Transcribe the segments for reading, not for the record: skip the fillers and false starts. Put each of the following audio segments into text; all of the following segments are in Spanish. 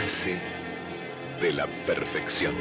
base de la perfección.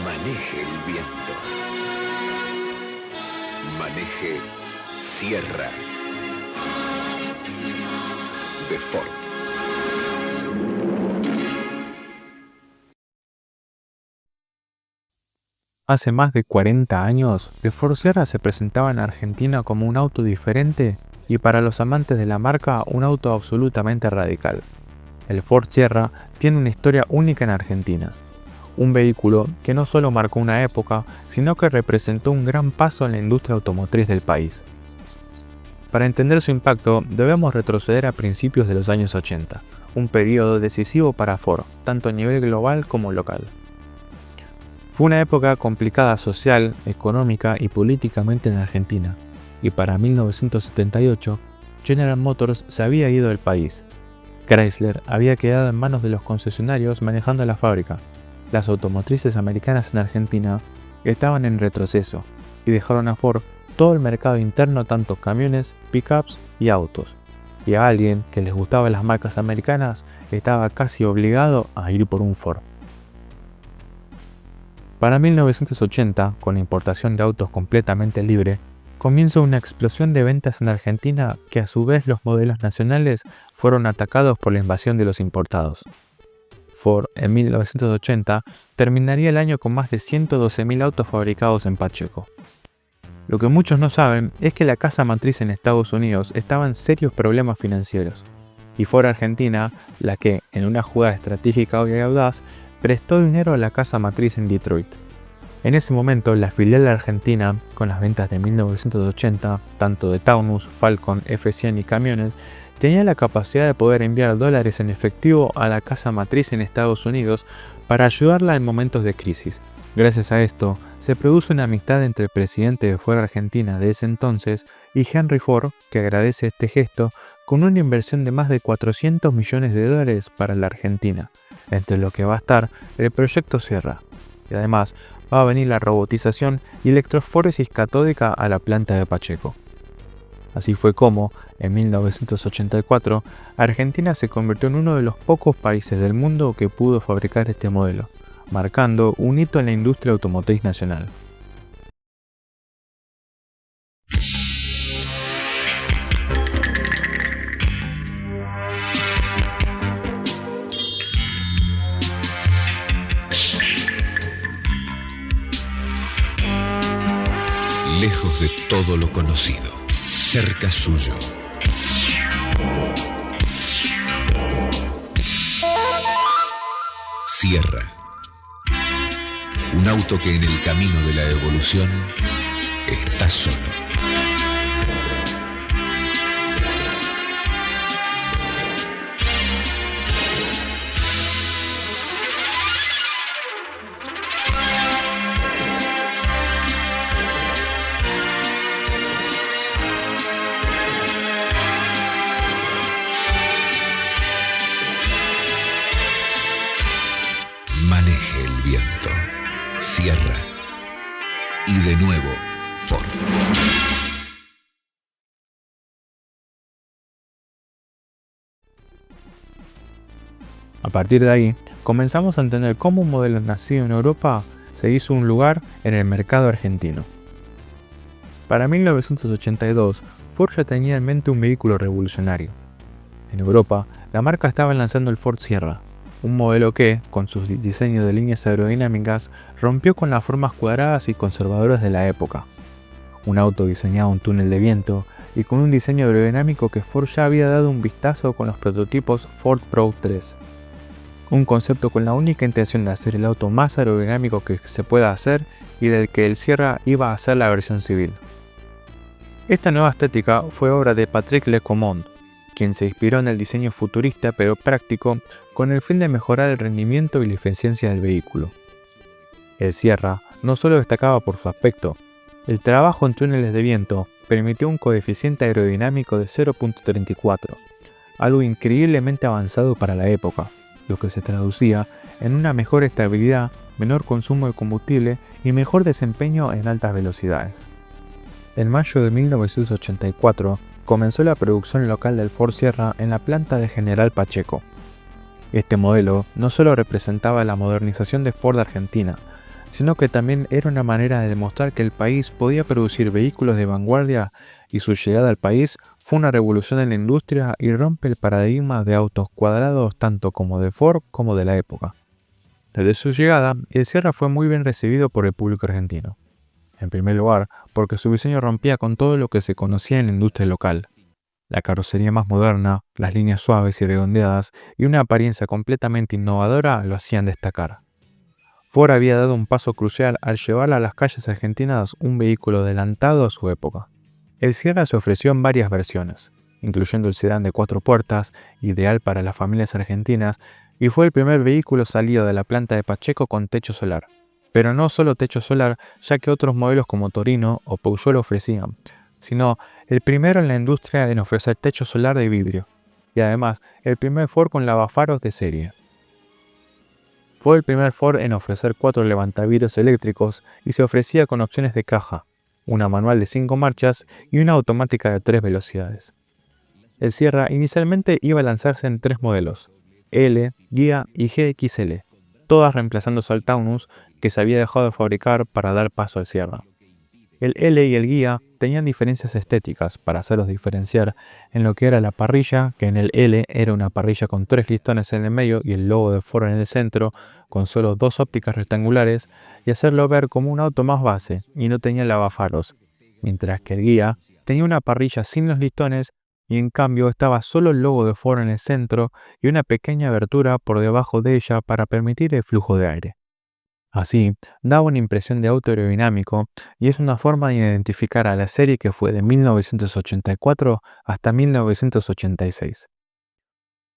Maneje el viento. Maneje Sierra de Ford. Hace más de 40 años, el Ford Sierra se presentaba en Argentina como un auto diferente y para los amantes de la marca un auto absolutamente radical. El Ford Sierra tiene una historia única en Argentina. Un vehículo que no solo marcó una época, sino que representó un gran paso en la industria automotriz del país. Para entender su impacto, debemos retroceder a principios de los años 80, un periodo decisivo para Ford, tanto a nivel global como local. Fue una época complicada social, económica y políticamente en Argentina, y para 1978, General Motors se había ido del país. Chrysler había quedado en manos de los concesionarios manejando la fábrica. Las automotrices americanas en Argentina estaban en retroceso y dejaron a Ford todo el mercado interno, tanto camiones, pickups y autos. Y a alguien que les gustaban las marcas americanas estaba casi obligado a ir por un Ford. Para 1980, con la importación de autos completamente libre, comienza una explosión de ventas en Argentina que a su vez los modelos nacionales fueron atacados por la invasión de los importados. Ford, en 1980, terminaría el año con más de 112.000 autos fabricados en Pacheco. Lo que muchos no saben es que la casa matriz en Estados Unidos estaba en serios problemas financieros, y Ford Argentina, la que, en una jugada estratégica y audaz, prestó dinero a la casa matriz en Detroit. En ese momento, la filial argentina, con las ventas de 1980, tanto de Taunus, Falcon, F100 y camiones, tenía la capacidad de poder enviar dólares en efectivo a la casa matriz en Estados Unidos para ayudarla en momentos de crisis. Gracias a esto, se produce una amistad entre el presidente de Ford Argentina de ese entonces y Henry Ford, que agradece este gesto con una inversión de más de 400 millones de dólares para la Argentina, entre lo que va a estar el proyecto Sierra. Y además, va a venir la robotización y electroforesis catódica a la planta de Pacheco. Así fue como, en 1984, Argentina se convirtió en uno de los pocos países del mundo que pudo fabricar este modelo, marcando un hito en la industria automotriz nacional. Lejos de todo lo conocido, cerca suyo. Sierra. Un auto que en el camino de la evolución está solo. Maneje el viento. Sierra. Y de nuevo, Ford. A partir de ahí, comenzamos a entender cómo un modelo nacido en Europa se hizo un lugar en el mercado argentino. Para 1982, Ford ya tenía en mente un vehículo revolucionario. En Europa, la marca estaba lanzando el Ford Sierra, un modelo que, con sus diseños de líneas aerodinámicas, rompió con las formas cuadradas y conservadoras de la época. Un auto diseñado en túnel de viento y con un diseño aerodinámico que Ford ya había dado un vistazo con los prototipos Ford Proud 3. Un concepto con la única intención de hacer el auto más aerodinámico que se pueda hacer y del que el Sierra iba a ser la versión civil. Esta nueva estética fue obra de Patrick Lecommand, quien se inspiró en el diseño futurista pero práctico con el fin de mejorar el rendimiento y la eficiencia del vehículo. El Sierra no solo destacaba por su aspecto, el trabajo en túneles de viento permitió un coeficiente aerodinámico de 0.34, algo increíblemente avanzado para la época, lo que se traducía en una mejor estabilidad, menor consumo de combustible y mejor desempeño en altas velocidades. En mayo de 1984 comenzó la producción local del Ford Sierra en la planta de General Pacheco. Este modelo no solo representaba la modernización de Ford Argentina, sino que también era una manera de demostrar que el país podía producir vehículos de vanguardia, y su llegada al país fue una revolución en la industria y rompe el paradigma de autos cuadrados tanto como de Ford como de la época. Desde su llegada, el Sierra fue muy bien recibido por el público argentino. En primer lugar, porque su diseño rompía con todo lo que se conocía en la industria local. La carrocería más moderna, las líneas suaves y redondeadas y una apariencia completamente innovadora lo hacían destacar. Ford había dado un paso crucial al llevar a las calles argentinas un vehículo adelantado a su época. El Sierra se ofreció en varias versiones, incluyendo el sedán de 4 puertas, ideal para las familias argentinas, y fue el primer vehículo salido de la planta de Pacheco con techo solar. Pero no solo techo solar, ya que otros modelos como Torino o Peugeot lo ofrecían, sino el primero en la industria en ofrecer techo solar de vidrio, y además el primer Ford con lavafaros de serie. Fue el primer Ford en ofrecer 4 levantavidrios eléctricos y se ofrecía con opciones de caja, una manual de 5 marchas y una automática de 3 velocidades. El Sierra inicialmente iba a lanzarse en 3 modelos, L, Ghia y GXL, todas reemplazando al Taunus, que se había dejado de fabricar para dar paso al Sierra. El L y el Ghia tenían diferencias estéticas para hacerlos diferenciar en lo que era la parrilla, que en el L era una parrilla con 3 listones en el medio y el logo de Ford en el centro, con solo 2 ópticas rectangulares, y hacerlo ver como un auto más base y no tenía lavafaros, mientras que el Ghia tenía una parrilla sin los listones y en cambio estaba solo el logo de Ford en el centro y una pequeña abertura por debajo de ella para permitir el flujo de aire. Así, daba una impresión de auto aerodinámico y es una forma de identificar a la serie que fue de 1984 hasta 1986.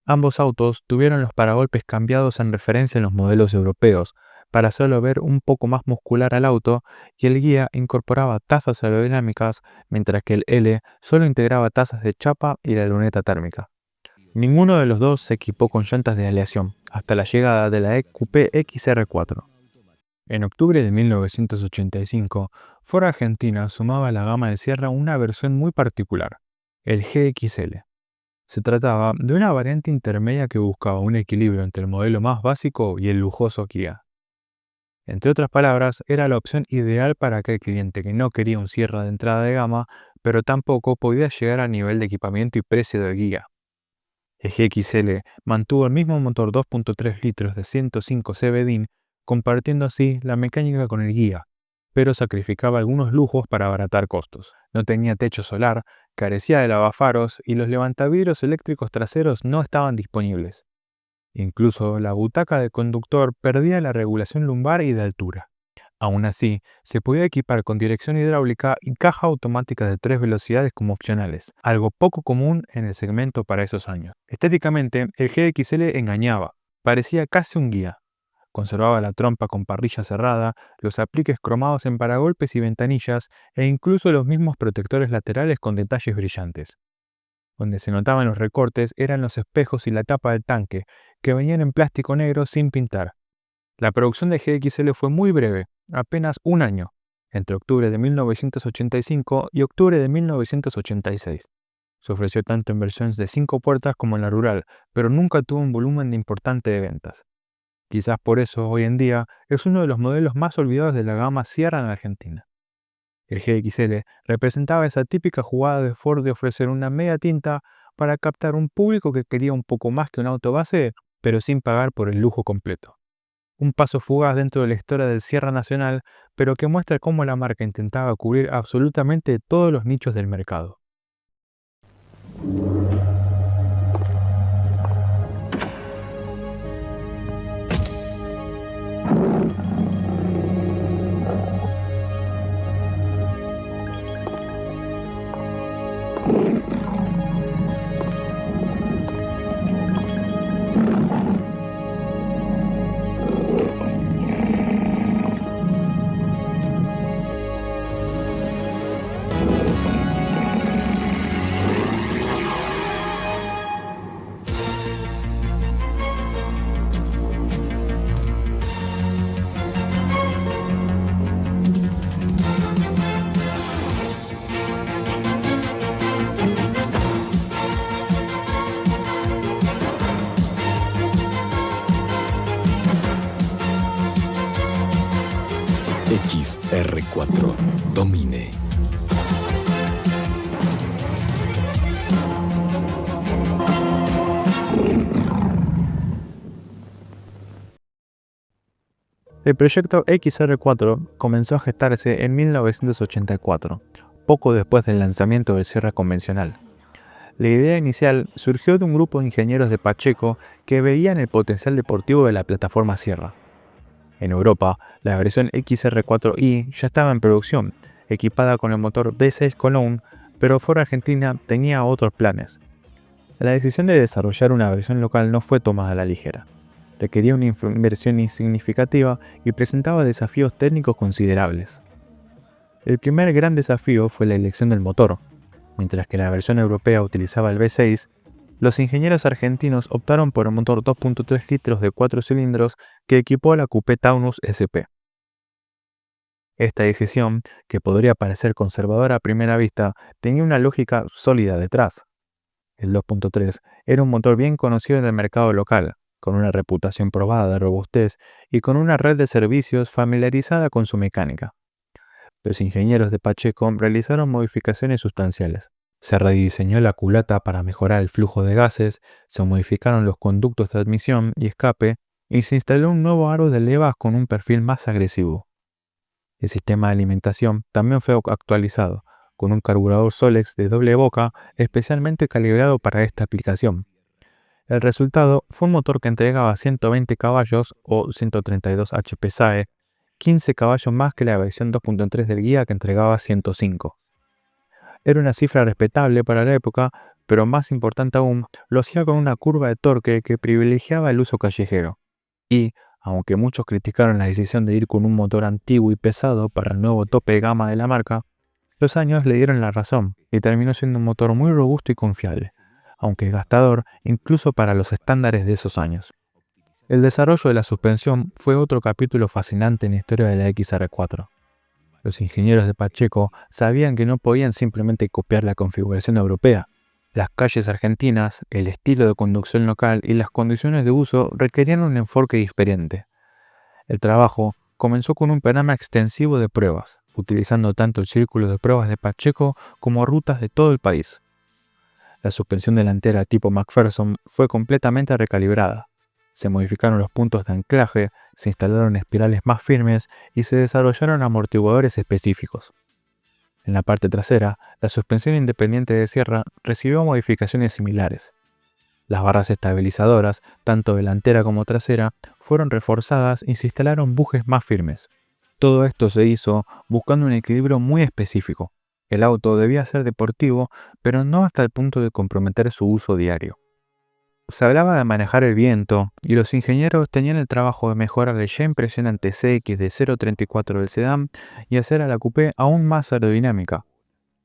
Ambos autos tuvieron los paragolpes cambiados en referencia en los modelos europeos, para hacerlo ver un poco más muscular al auto, y el Ghia incorporaba tazas aerodinámicas, mientras que el L solo integraba tazas de chapa y la luneta térmica. Ninguno de los dos se equipó con llantas de aleación, hasta la llegada de la Coupé XR4. En octubre de 1985, Ford Argentina sumaba a la gama del Sierra una versión muy particular, el GXL. Se trataba de una variante intermedia que buscaba un equilibrio entre el modelo más básico y el lujoso Ghia. Entre otras palabras, era la opción ideal para aquel cliente que no quería un Sierra de entrada de gama, pero tampoco podía llegar al nivel de equipamiento y precio del Ghia. El GXL mantuvo el mismo motor 2.3 litros de 105 CVD, compartiendo así la mecánica con el Ghia, pero sacrificaba algunos lujos para abaratar costos. No tenía techo solar, carecía de lavafaros y los levantavidrios eléctricos traseros no estaban disponibles. Incluso la butaca de conductor perdía la regulación lumbar y de altura. Aún así, se podía equipar con dirección hidráulica y caja automática de 3 velocidades como opcionales, algo poco común en el segmento para esos años. Estéticamente, el GXL engañaba, parecía casi un Ghia. Conservaba la trompa con parrilla cerrada, los apliques cromados en paragolpes y ventanillas e incluso los mismos protectores laterales con detalles brillantes. Donde se notaban los recortes eran los espejos y la tapa del tanque, que venían en plástico negro sin pintar. La producción de GXL fue muy breve, apenas un año, entre octubre de 1985 y octubre de 1986. Se ofreció tanto en versiones de 5 puertas como en la rural, pero nunca tuvo un volumen importante de ventas. Quizás por eso, hoy en día, es uno de los modelos más olvidados de la gama Sierra en Argentina. El GXL representaba esa típica jugada de Ford de ofrecer una media tinta para captar un público que quería un poco más que un auto base, pero sin pagar por el lujo completo. Un paso fugaz dentro de la historia del Sierra nacional, pero que muestra cómo la marca intentaba cubrir absolutamente todos los nichos del mercado. XR4 Domine. El proyecto XR4 comenzó a gestarse en 1984, poco después del lanzamiento del Sierra convencional. La idea inicial surgió de un grupo de ingenieros de Pacheco que veían el potencial deportivo de la plataforma Sierra. En Europa, la versión XR4i ya estaba en producción, equipada con el motor V6 Cologne, pero Ford Argentina tenía otros planes. La decisión de desarrollar una versión local no fue tomada a la ligera. Requería una inversión significativa y presentaba desafíos técnicos considerables. El primer gran desafío fue la elección del motor. Mientras que la versión europea utilizaba el V6, los ingenieros argentinos optaron por el motor 2.3 litros de 4 cilindros que equipó la Coupé Taunus SP. Esta decisión, que podría parecer conservadora a primera vista, tenía una lógica sólida detrás. El 2.3 era un motor bien conocido en el mercado local, con una reputación probada de robustez y con una red de servicios familiarizada con su mecánica. Los ingenieros de Pacheco realizaron modificaciones sustanciales. Se rediseñó la culata para mejorar el flujo de gases, se modificaron los conductos de admisión y escape y se instaló un nuevo aro de levas con un perfil más agresivo. El sistema de alimentación también fue actualizado, con un carburador Solex de doble boca especialmente calibrado para esta aplicación. El resultado fue un motor que entregaba 120 caballos o 132 HP SAE, 15 caballos más que la versión 2.3 del guía que entregaba 105. Era una cifra respetable para la época, pero más importante aún, lo hacía con una curva de torque que privilegiaba el uso callejero. Y, aunque muchos criticaron la decisión de ir con un motor antiguo y pesado para el nuevo tope de gama de la marca, los años le dieron la razón y terminó siendo un motor muy robusto y confiable, aunque gastador incluso para los estándares de esos años. El desarrollo de la suspensión fue otro capítulo fascinante en la historia de la XR4. Los ingenieros de Pacheco sabían que no podían simplemente copiar la configuración europea. Las calles argentinas, el estilo de conducción local y las condiciones de uso requerían un enfoque diferente. El trabajo comenzó con un programa extensivo de pruebas, utilizando tanto el círculo de pruebas de Pacheco como rutas de todo el país. La suspensión delantera tipo McPherson fue completamente recalibrada. Se modificaron los puntos de anclaje, se instalaron espirales más firmes y se desarrollaron amortiguadores específicos. En la parte trasera, la suspensión independiente de Sierra recibió modificaciones similares. Las barras estabilizadoras, tanto delantera como trasera, fueron reforzadas y se instalaron bujes más firmes. Todo esto se hizo buscando un equilibrio muy específico. El auto debía ser deportivo, pero no hasta el punto de comprometer su uso diario. Se hablaba de manejar el viento, y los ingenieros tenían el trabajo de mejorar el ya impresionante CX de 0.34 del sedán y hacer a la coupé aún más aerodinámica.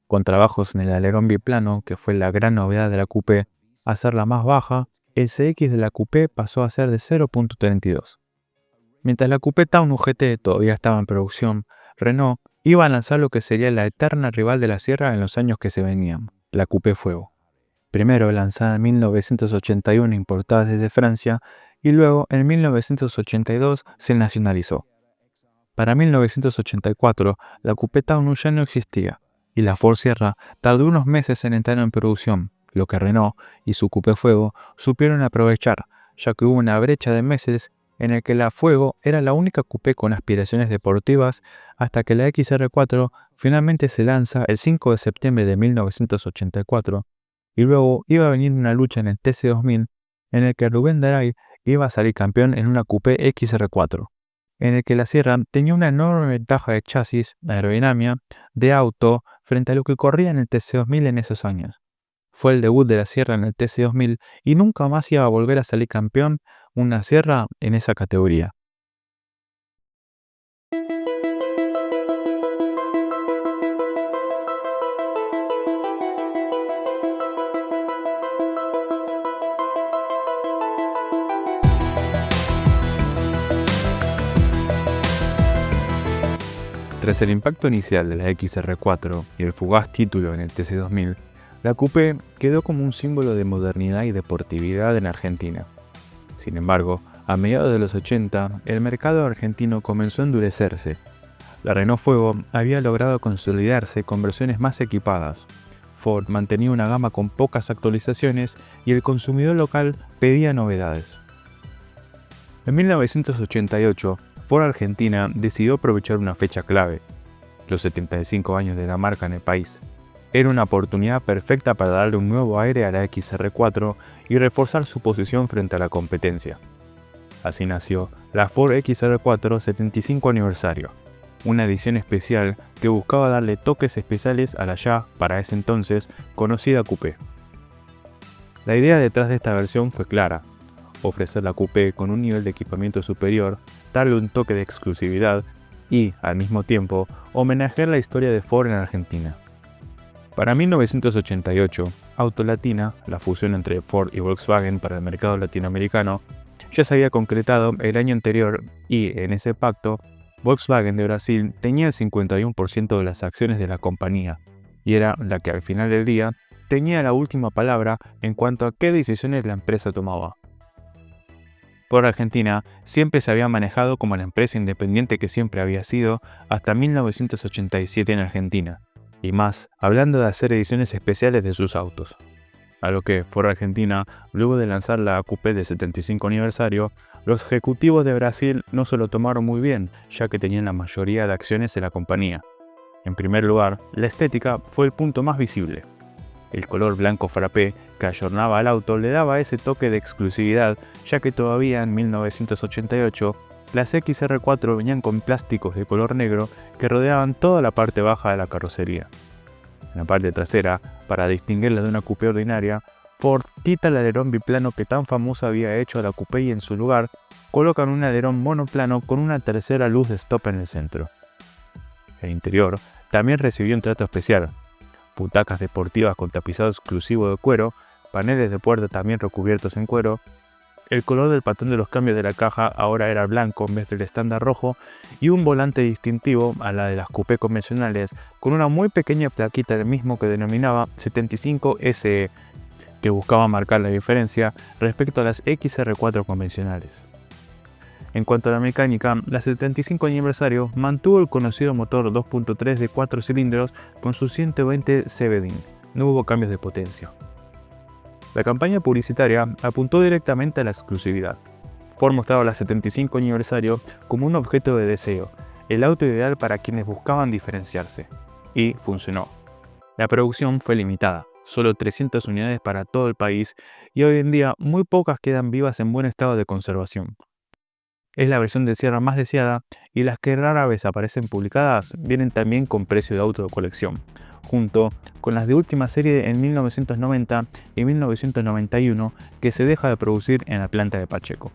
Con trabajos en el alerón biplano, que fue la gran novedad de la coupé, hacerla más baja, el CX de la coupé pasó a ser de 0.32. Mientras la Coupé Taunus GT todavía estaba en producción, Renault iba a lanzar lo que sería la eterna rival de la Sierra en los años que se venían, la Coupé Fuego. Primero lanzada en 1981 importada desde Francia y luego en 1982 se nacionalizó. Para 1984 la Coupé Taunus ya no existía y la Ford Sierra tardó unos meses en entrar en producción, lo que Renault y su Coupé Fuego supieron aprovechar, ya que hubo una brecha de meses en el que la Fuego era la única coupé con aspiraciones deportivas hasta que la XR4 finalmente se lanza el 5 de septiembre de 1984 y luego iba a venir una lucha en el TC2000 en el que Rubén Daray iba a salir campeón en una coupé XR4, en el que la Sierra tenía una enorme ventaja de chasis, aerodinámica, de auto frente a lo que corría en el TC2000 en esos años. Fue el debut de la Sierra en el TC2000 y nunca más iba a volver a salir campeón una Sierra en esa categoría. Tras el impacto inicial de la XR4 y el fugaz título en el TC2000, la coupé quedó como un símbolo de modernidad y deportividad en Argentina. Sin embargo, a mediados de los 80, el mercado argentino comenzó a endurecerse. La Renault Fuego había logrado consolidarse con versiones más equipadas. Ford mantenía una gama con pocas actualizaciones y el consumidor local pedía novedades. En 1988, Ford Argentina decidió aprovechar una fecha clave, los 75 años de la marca en el país. Era una oportunidad perfecta para darle un nuevo aire a la XR4 y reforzar su posición frente a la competencia. Así nació la Ford XR4 75 aniversario, una edición especial que buscaba darle toques especiales a la ya, para ese entonces, conocida coupé. La idea detrás de esta versión fue clara: ofrecer la coupé con un nivel de equipamiento superior, darle un toque de exclusividad y, al mismo tiempo, homenajear la historia de Ford en Argentina. Para 1988, Autolatina, la fusión entre Ford y Volkswagen para el mercado latinoamericano, ya se había concretado el año anterior y, en ese pacto, Volkswagen de Brasil tenía el 51% de las acciones de la compañía y era la que al final del día tenía la última palabra en cuanto a qué decisiones la empresa tomaba. Por Argentina siempre se había manejado como la empresa independiente que siempre había sido hasta 1987 en Argentina, y más hablando de hacer ediciones especiales de sus autos. A lo que Ford Argentina, luego de lanzar la coupé de 75 aniversario, los ejecutivos de Brasil no se lo tomaron muy bien, ya que tenían la mayoría de acciones en la compañía. En primer lugar, la estética fue el punto más visible. El color blanco frappé que ayornaba al auto le daba ese toque de exclusividad, ya que todavía en 1988 las XR4 venían con plásticos de color negro que rodeaban toda la parte baja de la carrocería. En la parte trasera, para distinguirla de una coupé ordinaria, Ford quita el alerón biplano que tan famoso había hecho a la coupé y en su lugar colocan un alerón monoplano con una tercera luz de stop en el centro. El interior también recibió un trato especial: butacas deportivas con tapizado exclusivo de cuero, paneles de puerta también recubiertos en cuero. El color del patrón de los cambios de la caja ahora era blanco en vez del estándar rojo y un volante distintivo a la de las coupé convencionales con una muy pequeña plaquita del mismo que denominaba 75 SE, que buscaba marcar la diferencia respecto a las XR4 convencionales. En cuanto a la mecánica, la 75 aniversario mantuvo el conocido motor 2.3 de 4 cilindros con su 120 CVD. No hubo cambios de potencia. La campaña publicitaria apuntó directamente a la exclusividad. Ford mostraba la 75 aniversario como un objeto de deseo, el auto ideal para quienes buscaban diferenciarse. Y funcionó. La producción fue limitada, solo 300 unidades para todo el país, y hoy en día muy pocas quedan vivas en buen estado de conservación. Es la versión de Sierra más deseada, y las que rara vez aparecen publicadas vienen también con precio de auto de colección, junto con las de última serie en 1990 y 1991 que se deja de producir en la planta de Pacheco.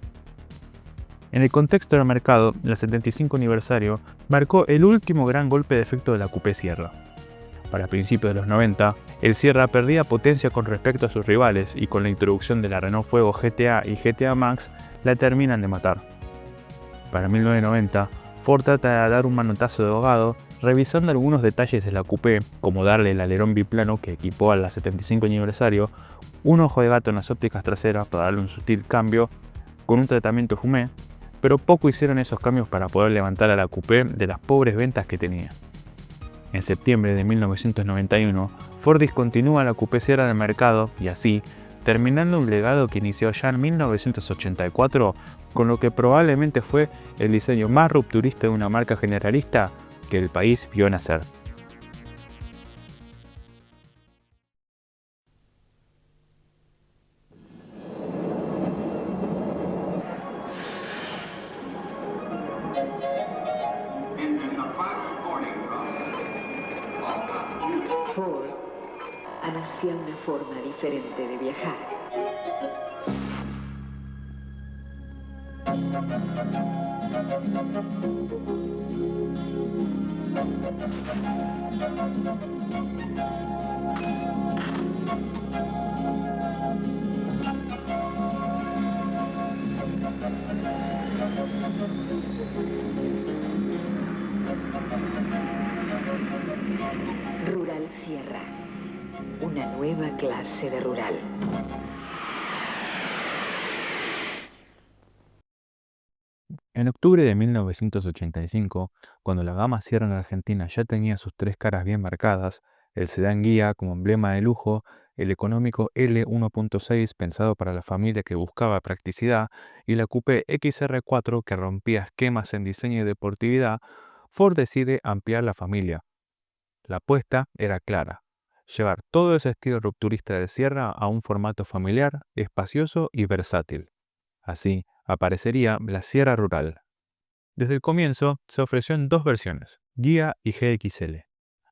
En el contexto del mercado, la 75 aniversario marcó el último gran golpe de efecto de la coupé Sierra. Para principios de los 90, el Sierra perdía potencia con respecto a sus rivales y con la introducción de la Renault Fuego GTA y GTA Max la terminan de matar. Para 1990, Ford trata de dar un manotazo de ahogado revisando algunos detalles de la coupé, como darle el alerón biplano que equipó a la 75 aniversario, un ojo de gato en las ópticas traseras para darle un sutil cambio con un tratamiento fumé, pero poco hicieron esos cambios para poder levantar a la coupé de las pobres ventas que tenía. En septiembre de 1991, Ford discontinúa la coupé Sierra del mercado y así, terminando un legado que inició ya en 1984 con lo que probablemente fue el diseño más rupturista de una marca generalista que el país vio nacer. Ford anuncia una forma diferente de viajar. Rural Sierra, una nueva clase de rural. En octubre de 1985, cuando la gama Sierra en Argentina ya tenía sus tres caras bien marcadas, el sedán guía como emblema de lujo, el económico L1.6 pensado para la familia que buscaba practicidad y la coupé XR4 que rompía esquemas en diseño y deportividad, Ford decide ampliar la familia. La apuesta era clara: llevar todo ese estilo rupturista de Sierra a un formato familiar, espacioso y versátil. Así aparecería la Sierra Rural. Desde el comienzo se ofreció en dos versiones, Guía y GXL,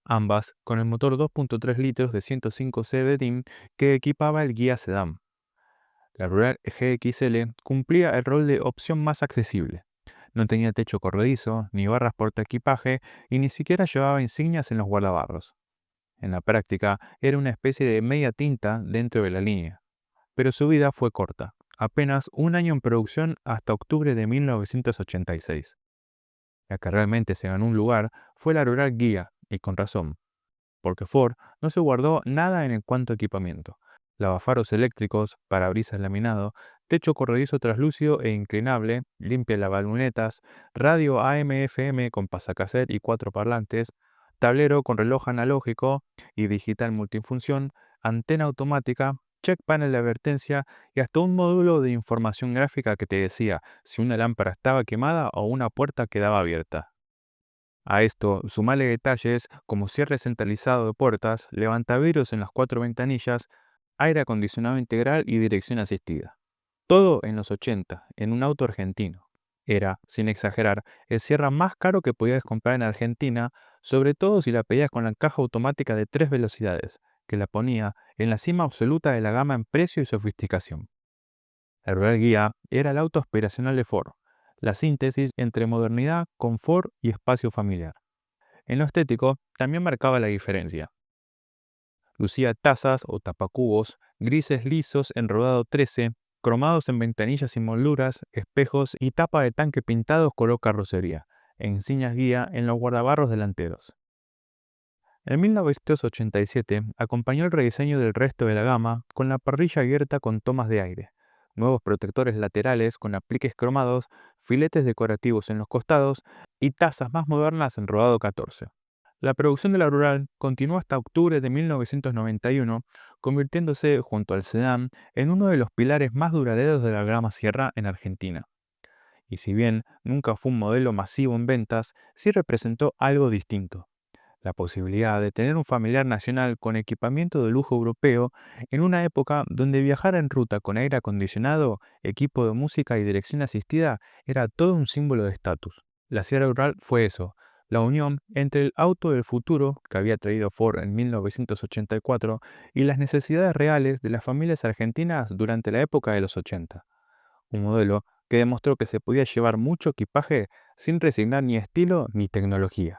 ambas con el motor 2.3 litros de 105 CVT que equipaba el Guía Sedán. La Rural GXL cumplía el rol de opción más accesible. No tenía techo corredizo, ni barras portaequipaje y ni siquiera llevaba insignias en los guardabarros. En la práctica era una especie de media tinta dentro de la línea. Pero su vida fue corta, apenas un año en producción hasta octubre de 1986. La que realmente se ganó un lugar fue la Rural Guía, y con razón, porque Ford no se guardó nada en cuanto a equipamiento. Lavafaros eléctricos, parabrisas laminado, techo corredizo translúcido e inclinable, limpia lavalunetas, radio AM/FM con pasacassette y 4 parlantes, tablero con reloj analógico y digital multifunción, antena automática, check panel de advertencia y hasta un módulo de información gráfica que te decía si una lámpara estaba quemada o una puerta quedaba abierta. A esto, sumale detalles como cierre centralizado de puertas, levantavidrios en las 4 ventanillas, aire acondicionado integral y dirección asistida. Todo en los 80, en un auto argentino. Era, sin exagerar, el Sierra más caro que podías comprar en Argentina, sobre todo si la pedías con la caja automática de 3 velocidades, que la ponía en la cima absoluta de la gama en precio y sofisticación. El Rural Guía era el auto aspiracional de Ford, la síntesis entre modernidad, confort y espacio familiar. En lo estético también marcaba la diferencia. Lucía tazas o tapacubos, grises lisos en rodado 13, cromados en ventanillas y molduras, espejos y tapa de tanque pintados color carrocería, e insignias guía en los guardabarros delanteros. En 1987 acompañó el rediseño del resto de la gama con la parrilla abierta con tomas de aire, nuevos protectores laterales con apliques cromados, filetes decorativos en los costados y tazas más modernas en rodado 14. La producción de la Rural continuó hasta octubre de 1991, convirtiéndose, junto al sedán, en uno de los pilares más duraderos de la gama Sierra en Argentina. Y si bien nunca fue un modelo masivo en ventas, sí representó algo distinto: la posibilidad de tener un familiar nacional con equipamiento de lujo europeo en una época donde viajar en ruta con aire acondicionado, equipo de música y dirección asistida era todo un símbolo de estatus. La Sierra Rural fue eso, la unión entre el auto del futuro que había traído Ford en 1984 y las necesidades reales de las familias argentinas durante la época de los 80. Un modelo que demostró que se podía llevar mucho equipaje sin resignar ni estilo ni tecnología.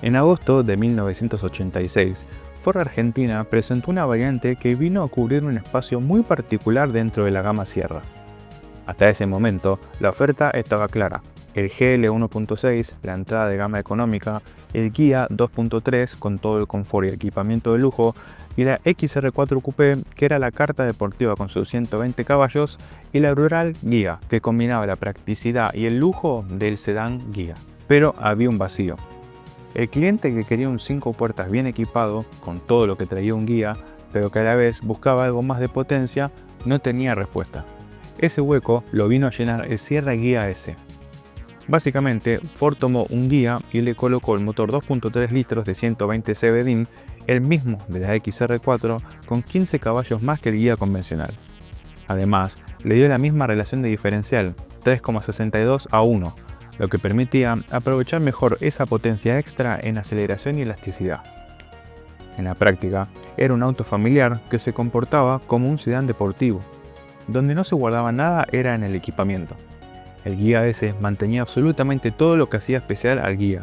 En agosto de 1986, Ford Argentina presentó una variante que vino a cubrir un espacio muy particular dentro de la gama Sierra. Hasta ese momento, la oferta estaba clara: el GL 1.6, la entrada de gama económica, el Guía 2.3 con todo el confort y equipamiento de lujo, y la XR4 Coupé, que era la carta deportiva con sus 120 caballos, y la Rural Guía, que combinaba la practicidad y el lujo del sedán Guía. Pero había un vacío. El cliente que quería un 5 puertas bien equipado, con todo lo que traía un Guía, pero que a la vez buscaba algo más de potencia, no tenía respuesta. Ese hueco lo vino a llenar el Sierra Guía S. Básicamente, Ford tomó un Guía y le colocó el motor 2.3 litros de 120 CVT, el mismo de la XR4, con 15 caballos más que el Guía convencional. Además, le dio la misma relación de diferencial, 3,62 a 1, lo que permitía aprovechar mejor esa potencia extra en aceleración y elasticidad. En la práctica, era un auto familiar que se comportaba como un sedán deportivo. Donde no se guardaba nada era en el equipamiento. El Guía S mantenía absolutamente todo lo que hacía especial al Guía: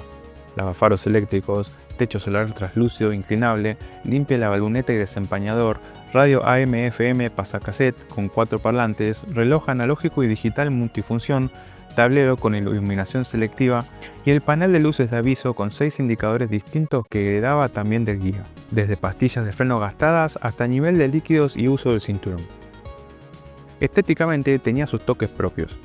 lavafaros eléctricos, techo solar translúcido inclinable, limpia la baloneta y desempañador, radio AM/FM pasacassette con 4 parlantes, reloj analógico y digital multifunción, tablero con iluminación selectiva y el panel de luces de aviso con 6 indicadores distintos que heredaba también del guía, desde pastillas de freno gastadas hasta nivel de líquidos y uso del cinturón. Estéticamente tenía sus toques propios.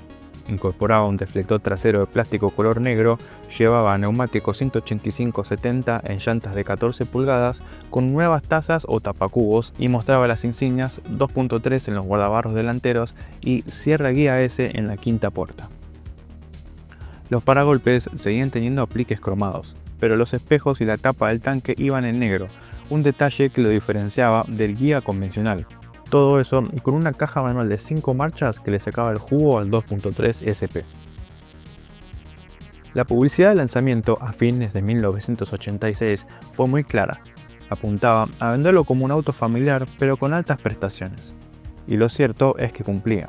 Incorporaba un deflector trasero de plástico color negro, llevaba neumáticos 185/70 en llantas de 14 pulgadas con nuevas tazas o tapacubos y mostraba las insignias 2.3 en los guardabarros delanteros y cierre guía S en la quinta puerta. Los paragolpes seguían teniendo apliques cromados, pero los espejos y la tapa del tanque iban en negro, un detalle que lo diferenciaba del guía convencional. Todo eso y con una caja manual de 5 marchas que le sacaba el jugo al 2.3 SP. La publicidad de lanzamiento a fines de 1986 fue muy clara. Apuntaba a venderlo como un auto familiar pero con altas prestaciones. Y lo cierto es que cumplía.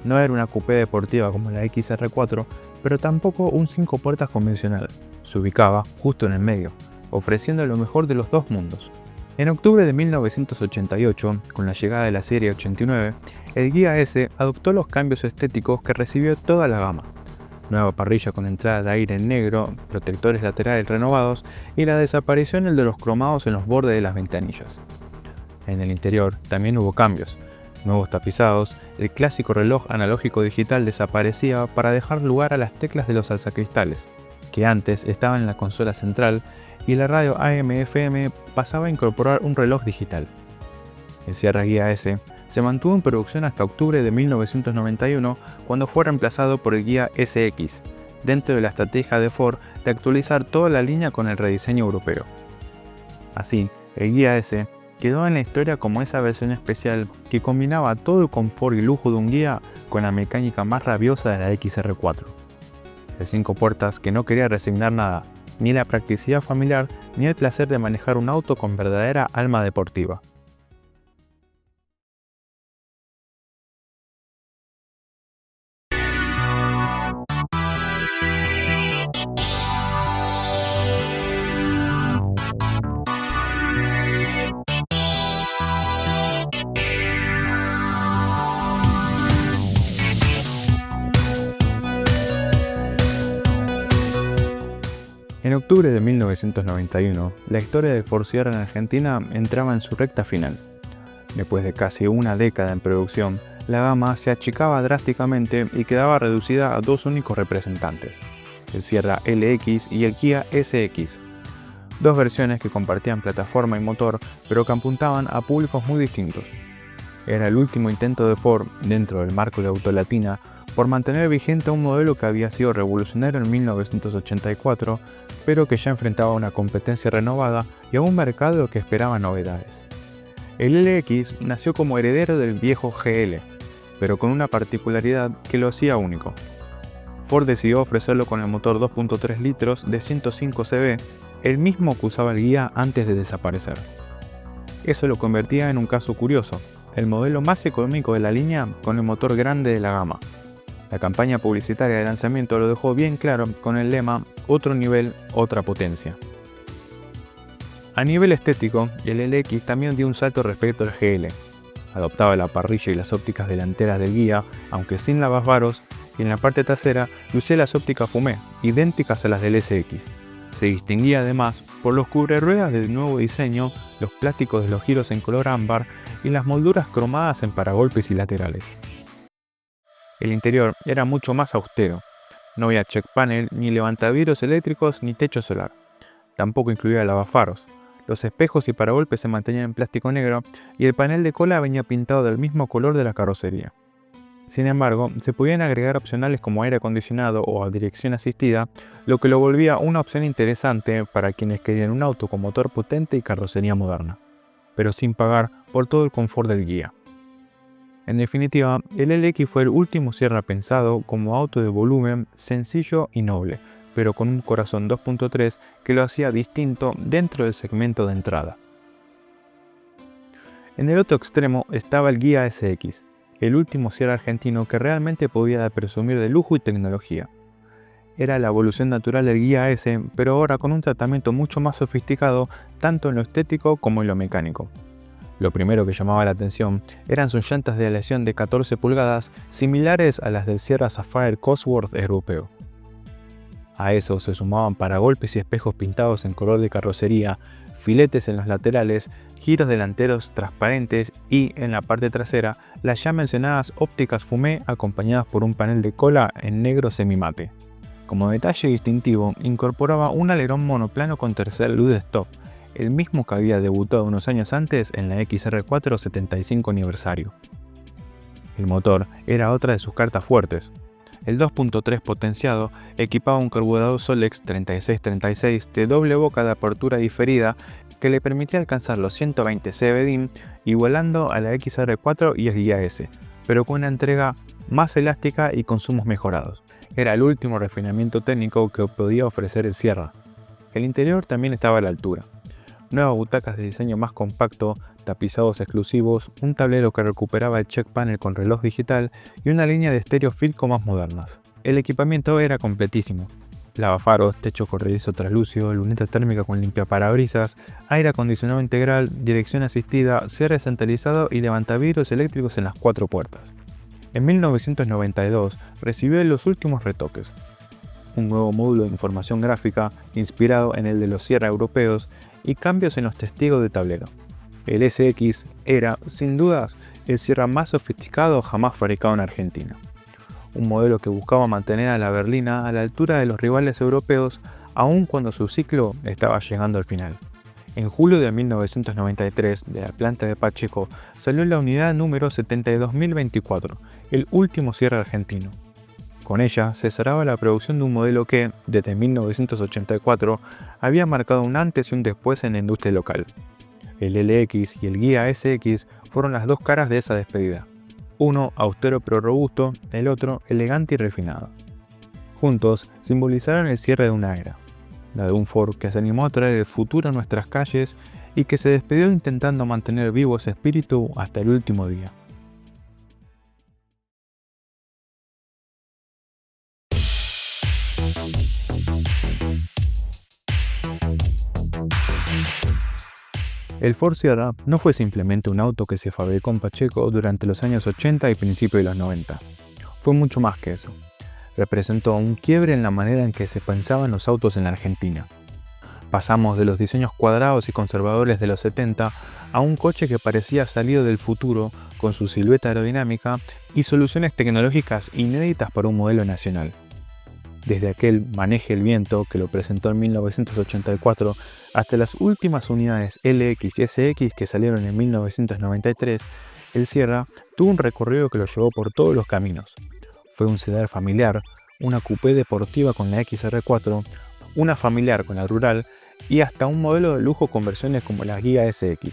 No era una coupé deportiva como la XR4, pero tampoco un 5 puertas convencional. Se ubicaba justo en el medio, ofreciendo lo mejor de los dos mundos. En octubre de 1988, con la llegada de la serie 89, el Guía S adoptó los cambios estéticos que recibió toda la gama. Nueva parrilla con entrada de aire en negro, protectores laterales renovados y la desaparición de los cromados en los bordes de las ventanillas. En el interior también hubo cambios. Nuevos tapizados, el clásico reloj analógico digital desaparecía para dejar lugar a las teclas de los alzacristales, que antes estaban en la consola central, y la radio AM/FM pasaba a incorporar un reloj digital. El Sierra Guía S se mantuvo en producción hasta octubre de 1991, cuando fue reemplazado por el Guía SX, dentro de la estrategia de Ford de actualizar toda la línea con el rediseño europeo. Así, el Guía S quedó en la historia como esa versión especial que combinaba todo el confort y lujo de un Guía con la mecánica más rabiosa de la XR4. De 5 puertas que no quería resignar nada, ni la practicidad familiar ni el placer de manejar un auto con verdadera alma deportiva. En octubre de 1991, la historia de Ford Sierra en Argentina entraba en su recta final. Después de casi una década en producción, la gama se achicaba drásticamente y quedaba reducida a 2 únicos representantes, el Sierra LX y el Kia SX. 2 versiones que compartían plataforma y motor, pero que apuntaban a públicos muy distintos. Era el último intento de Ford, dentro del marco de Autolatina, por mantener vigente un modelo que había sido revolucionario en 1984, pero que ya enfrentaba una competencia renovada y a un mercado que esperaba novedades. El LX nació como heredero del viejo GL, pero con una particularidad que lo hacía único. Ford decidió ofrecerlo con el motor 2.3 litros de 105 cb, el mismo que usaba el Guía antes de desaparecer. Eso lo convertía en un caso curioso, el modelo más económico de la línea con el motor grande de la gama. La campaña publicitaria de lanzamiento lo dejó bien claro con el lema "Otro nivel, otra potencia". A nivel estético, el LX también dio un salto respecto al GL. Adoptaba la parrilla y las ópticas delanteras del Guía, aunque sin lavavaros, y en la parte trasera lucía las ópticas fumé, idénticas a las del SX. Se distinguía además por los cubreruedas del nuevo diseño, los plásticos de los giros en color ámbar y las molduras cromadas en paragolpes y laterales. El interior era mucho más austero. No había check panel, ni levantavidrios eléctricos, ni techo solar. Tampoco incluía lavafaros. Los espejos y paragolpes se mantenían en plástico negro y el panel de cola venía pintado del mismo color de la carrocería. Sin embargo, se podían agregar opcionales como aire acondicionado o dirección asistida, lo que lo volvía una opción interesante para quienes querían un auto con motor potente y carrocería moderna, pero sin pagar por todo el confort del Guía. En definitiva, el LX fue el último Sierra pensado como auto de volumen sencillo y noble, pero con un corazón 2.3 que lo hacía distinto dentro del segmento de entrada. En el otro extremo estaba el Guía SX, el último Sierra argentino que realmente podía presumir de lujo y tecnología. Era la evolución natural del Guía S, pero ahora con un tratamiento mucho más sofisticado, tanto en lo estético como en lo mecánico. Lo primero que llamaba la atención eran sus llantas de aleación de 14 pulgadas, similares a las del Sierra Sapphire Cosworth europeo. A eso se sumaban paragolpes y espejos pintados en color de carrocería, filetes en los laterales, giros delanteros transparentes y, en la parte trasera, las ya mencionadas ópticas fumé acompañadas por un panel de cola en negro semimate. Como detalle distintivo, incorporaba un alerón monoplano con tercera luz de stop, el mismo que había debutado unos años antes en la XR4 75 aniversario. El motor era otra de sus cartas fuertes. El 2.3 potenciado equipaba un carburador Solex 3636 de doble boca de apertura diferida que le permitía alcanzar los 120 cb/dim, igualando a la XR4 y el Guía S, pero con una entrega más elástica y consumos mejorados. Era el último refinamiento técnico que podía ofrecer el Sierra. El interior también estaba a la altura. Nuevas butacas de diseño más compacto, tapizados exclusivos, un tablero que recuperaba el check panel con reloj digital y una línea de estéreo Philco más modernas. El equipamiento era completísimo. Lavafaros, techo corredizo translúcido, luneta térmica con limpiaparabrisas, aire acondicionado integral, dirección asistida, cierre centralizado y levantavidrios eléctricos en las 4 puertas. En 1992 recibió los últimos retoques. Un nuevo módulo de información gráfica inspirado en el de los Sierra europeos y cambios en los testigos de tablero. El SX era, sin dudas, el Sierra más sofisticado jamás fabricado en Argentina. Un modelo que buscaba mantener a la berlina a la altura de los rivales europeos, aun cuando su ciclo estaba llegando al final. En julio de 1993, de la planta de Pacheco, salió la unidad número 72024, el último Sierra argentino. Con ella se cerraba la producción de un modelo que, desde 1984, había marcado un antes y un después en la industria local. El LX y el Guía SX fueron las dos caras de esa despedida. Uno austero pero robusto, el otro elegante y refinado. Juntos simbolizaron el cierre de una era, la de un Ford que se animó a traer el futuro a nuestras calles y que se despidió intentando mantener vivo ese espíritu hasta el último día. El Ford Sierra no fue simplemente un auto que se fabricó en Pacheco durante los años 80 y principios de los 90. Fue mucho más que eso. Representó un quiebre en la manera en que se pensaban los autos en la Argentina. Pasamos de los diseños cuadrados y conservadores de los 70 a un coche que parecía salido del futuro con su silueta aerodinámica y soluciones tecnológicas inéditas para un modelo nacional. Desde aquel Maneje el Viento que lo presentó en 1984 hasta las últimas unidades LX y SX que salieron en 1993, el Sierra tuvo un recorrido que lo llevó por todos los caminos. Fue un sedán familiar, una coupé deportiva con la XR4, una familiar con la rural y hasta un modelo de lujo con versiones como la Guía SX.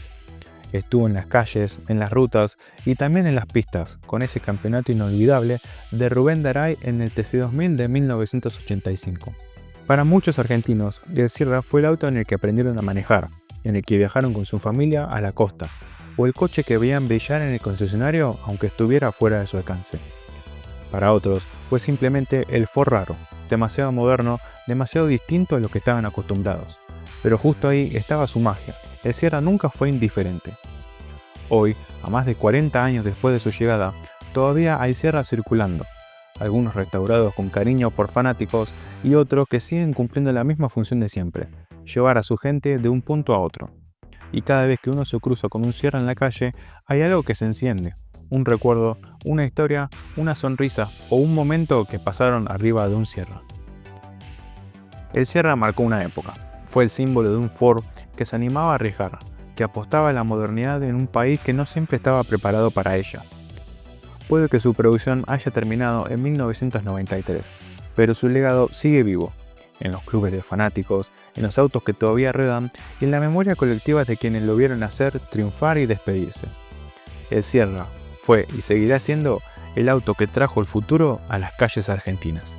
Estuvo en las calles, en las rutas y también en las pistas, con ese campeonato inolvidable de Rubén Daray en el TC2000 de 1985. Para muchos argentinos, el Sierra fue el auto en el que aprendieron a manejar, en el que viajaron con su familia a la costa, o el coche que veían brillar en el concesionario aunque estuviera fuera de su alcance. Para otros, fue simplemente el Ford raro, demasiado moderno, demasiado distinto a lo que estaban acostumbrados. Pero justo ahí estaba su magia. El Sierra nunca fue indiferente. Hoy, a más de 40 años después de su llegada, todavía hay Sierra circulando, algunos restaurados con cariño por fanáticos y otros que siguen cumpliendo la misma función de siempre, llevar a su gente de un punto a otro. Y cada vez que uno se cruza con un Sierra en la calle, hay algo que se enciende, un recuerdo, una historia, una sonrisa o un momento que pasaron arriba de un Sierra. El Sierra marcó una época, fue el símbolo de un Ford que se animaba a arriesgar, que apostaba a la modernidad en un país que no siempre estaba preparado para ella. Puede que su producción haya terminado en 1993, pero su legado sigue vivo, en los clubes de fanáticos, en los autos que todavía ruedan y en la memoria colectiva de quienes lo vieron nacer, triunfar y despedirse. El Sierra fue y seguirá siendo el auto que trajo el futuro a las calles argentinas.